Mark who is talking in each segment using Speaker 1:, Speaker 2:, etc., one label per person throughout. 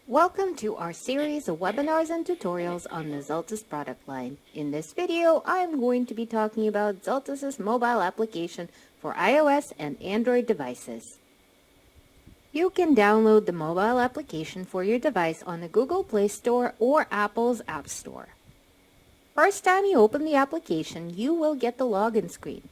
Speaker 1: Welcome to our series of webinars and tutorials on the Xultus product line. In this video, I'm going to be talking about Xultus' mobile application for iOS and Android devices. You can download the mobile application for your device on the Google Play Store or Apple's App Store. First time you open the application, you will get the login screen.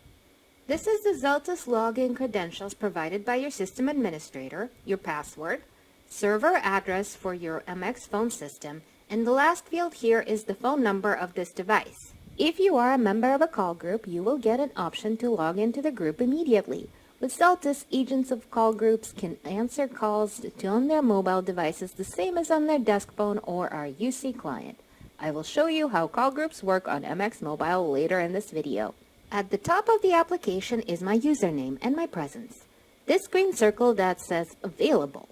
Speaker 1: This is the Xultus login credentials provided by your system administrator, your password, server address for your MX phone system, and the last field here is the phone number of this device. If you are a member of a call group, you will get an option to log into the group immediately. With Xultus, agents of call groups can answer calls on their mobile devices the same as on their desk phone or our UC client. I will show you how call groups work on MX Mobile later in this video. At the top of the application is my username and my presence. This green circle that says Available.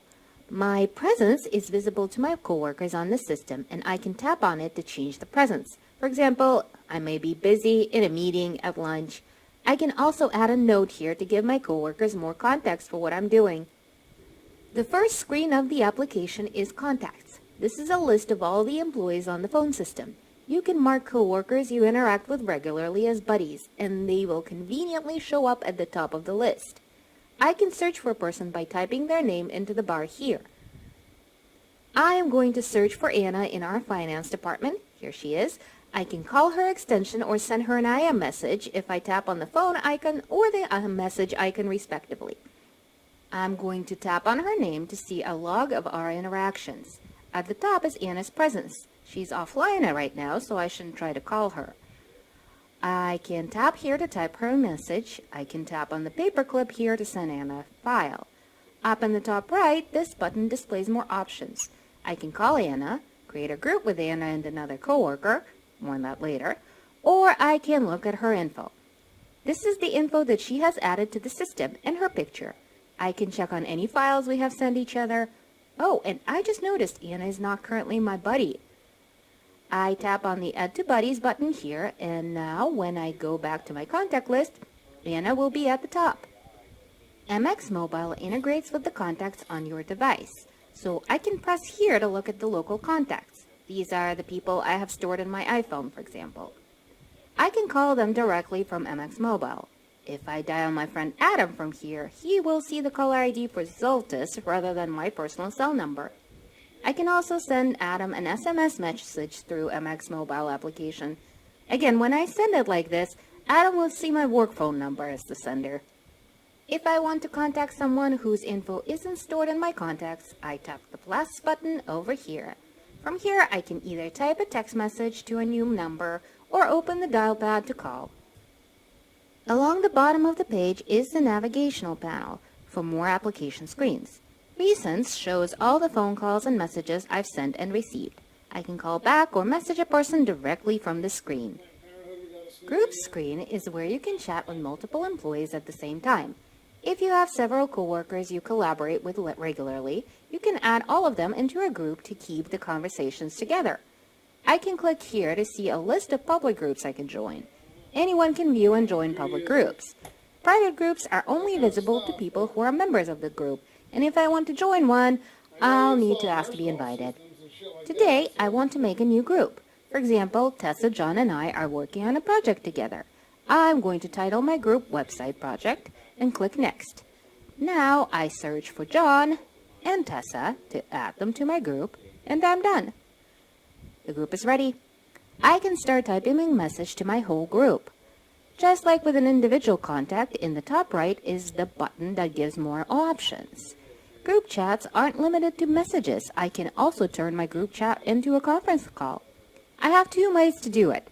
Speaker 1: My presence is visible to my coworkers on the system, and I can tap on it to change the presence. For example, I may be busy, in a meeting, at lunch. I can also add a note here to give my coworkers more context for what I'm doing. The first screen of the application is Contacts. This is a list of all the employees on the phone system. You can mark coworkers you interact with regularly as buddies, and they will conveniently show up at the top of the list. I can search for a person by typing their name into the bar here. I am going to search for Anna in our finance department. Here she is. I can call her extension or send her an IM message if I tap on the phone icon or the message icon respectively. I'm going to tap on her name to see a log of our interactions. At the top is Anna's presence. She's offline right now, so I shouldn't try to call her. I can tap here to type her a message. I can tap on the paperclip here to send Anna a file. Up in the top right, this button displays more options. I can call Anna, create a group with Anna and another coworker, more on that later, or I can look at her info. This is the info that she has added to the system and her picture. I can check on any files we have sent each other. Oh, and I just noticed Anna is not currently my buddy. I tap on the Add to Buddies button here, and now when I go back to my contact list, Anna will be at the top. MX Mobile integrates with the contacts on your device, so I can press here to look at the local contacts. These are the people I have stored in my iPhone, for example. I can call them directly from MX Mobile. If I dial my friend Adam from here, he will see the caller ID for Xultus rather than my personal cell number. I can also send Adam an SMS message through MX Mobile application. Again, when I send it like this, Adam will see my work phone number as the sender. If I want to contact someone whose info isn't stored in my contacts, I tap the plus button over here. From here, I can either type a text message to a new number or open the dial pad to call. Along the bottom of the page is the navigational panel for more application screens. Recents shows all the phone calls and messages I've sent and received. I can call back or message a person directly from the screen. Groups screen is where you can chat with multiple employees at the same time. If you have several coworkers you collaborate with regularly, you can add all of them into a group to keep the conversations together. I can click here to see a list of public groups I can join. Anyone can view and join public groups. Private groups are only visible to people who are members of the group, and if I want to join one, I'll need to ask to be invited. Today, I want to make a new group. For example, Tessa, John, and I are working on a project together. I'm going to title my group Website Project and click Next. Now I search for John and Tessa to add them to my group, and I'm done. The group is ready. I can start typing a message to my whole group. Just like with an individual contact, in the top right is the button that gives more options. Group chats aren't limited to messages. I can also turn my group chat into a conference call. I have two ways to do it.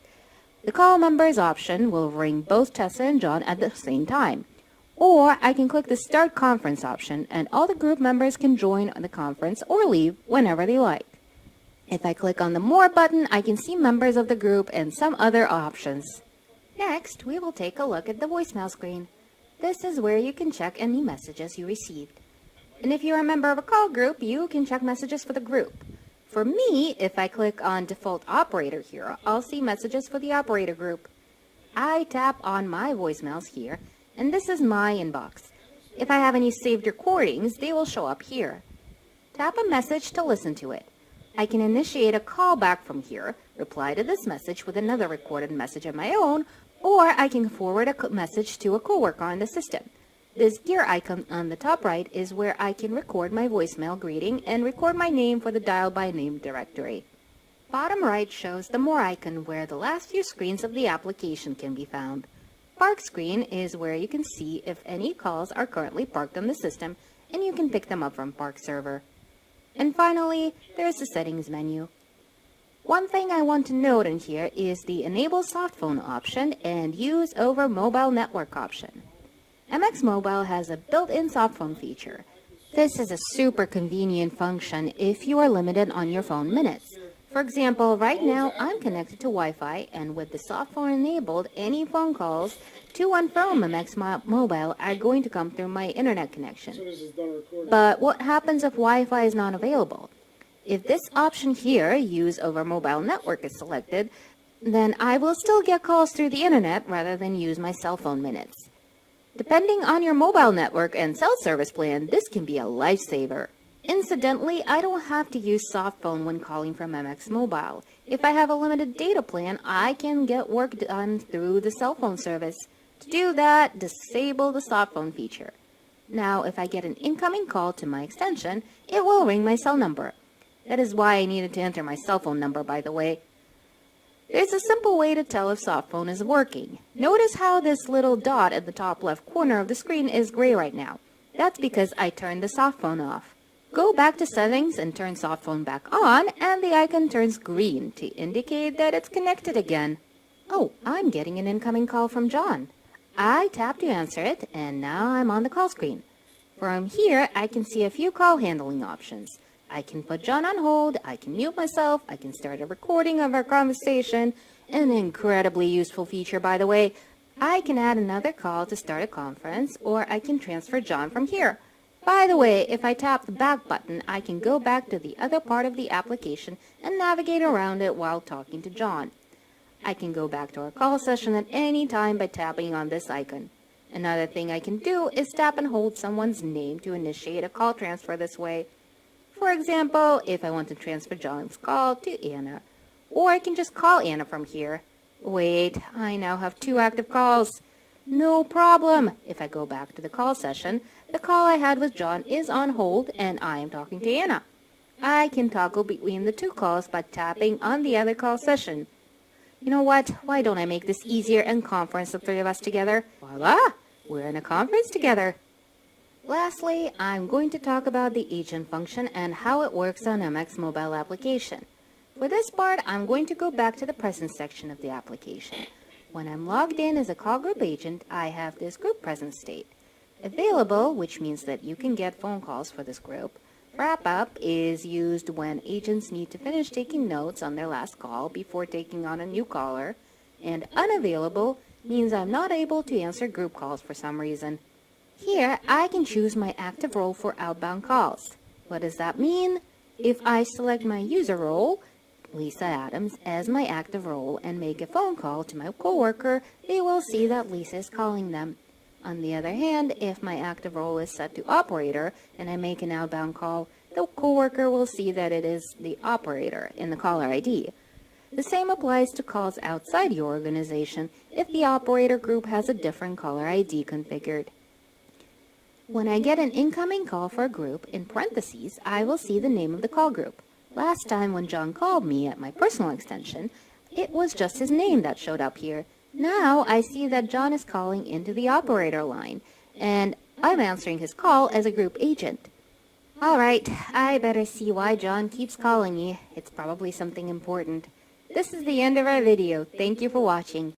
Speaker 1: The call members option will ring both Tessa and John at the same time. Or I can click the Start Conference option and all the group members can join the conference or leave whenever they like. If I click on the More button, I can see members of the group and some other options. Next, we will take a look at the voicemail screen. This is where you can check any messages you received. And if you're a member of a call group, you can check messages for the group. For me, if I click on Default Operator here, I'll see messages for the operator group. I tap on my voicemails here, and this is my inbox. If I have any saved recordings, they will show up here. Tap a message to listen to it. I can initiate a callback from here, reply to this message with another recorded message of my own, or I can forward a message to a coworker on the system. This gear icon on the top right is where I can record my voicemail greeting and record my name for the dial by name directory. Bottom right shows the More icon where the last few screens of the application can be found. Park screen is where you can see if any calls are currently parked on the system and you can pick them up from Park server. And finally, there's the settings menu. One thing I want to note in here is the Enable Softphone option and Use over Mobile Network option. MX Mobile has a built-in softphone feature. This is a super convenient function if you are limited on your phone minutes. For example, right now I'm connected to Wi-Fi, and with the softphone enabled, any phone calls to and from MX Mobile are going to come through my internet connection. But what happens if Wi-Fi is not available? If this option here, Use over Mobile Network, is selected, then I will still get calls through the internet rather than use my cell phone minutes. Depending on your mobile network and cell service plan, this can be a lifesaver. Incidentally, I don't have to use softphone when calling from MX Mobile. If I have a limited data plan, I can get work done through the cell phone service. To do that, disable the softphone feature. Now, if I get an incoming call to my extension, it will ring my cell number. That is why I needed to enter my cell phone number, by the way. There's a simple way to tell if softphone is working. Notice how this little dot at the top left corner of the screen is gray right now. That's because I turned the softphone off. Go back to settings and turn softphone back on, and the icon turns green to indicate that it's connected again. Oh, I'm getting an incoming call from John. I tap to answer it, and now I'm on the call screen. From here, I can see a few call handling options. I can put John on hold, I can mute myself, I can start a recording of our conversation. An incredibly useful feature, by the way. I can add another call to start a conference, or I can transfer John from here. By the way, if I tap the back button, I can go back to the other part of the application and navigate around it while talking to John. I can go back to our call session at any time by tapping on this icon. Another thing I can do is tap and hold someone's name to initiate a call transfer this way. For example, if I want to transfer John's call to Anna, or I can just call Anna from here. Wait, I now have 2 active calls. No problem. If I go back to the call session, the call I had with John is on hold and I am talking to Anna. I can toggle between the 2 calls by tapping on the other call session. You know what? Why don't I make this easier and conference the 3 of us together? Voila! We're in a conference together. Lastly, I'm going to talk about the agent function and how it works on MX Mobile application. For this part, I'm going to go back to the presence section of the application. When I'm logged in as a call group agent, I have this group presence state. Available, which means that you can get phone calls for this group. Wrap up is used when agents need to finish taking notes on their last call before taking on a new caller. And unavailable means I'm not able to answer group calls for some reason. Here, I can choose my active role for outbound calls. What does that mean? If I select my user role, Lisa Adams, as my active role and make a phone call to my coworker, they will see that Lisa is calling them. On the other hand, if my active role is set to operator and I make an outbound call, the coworker will see that it is the operator in the caller ID. The same applies to calls outside your organization if the operator group has a different caller ID configured. When I get an incoming call for a group, in parentheses, I will see the name of the call group. Last time when John called me at my personal extension, it was just his name that showed up here. Now I see that John is calling into the operator line, and I'm answering his call as a group agent. Alright, I better see why John keeps calling me. It's probably something important. This is the end of our video. Thank you for watching.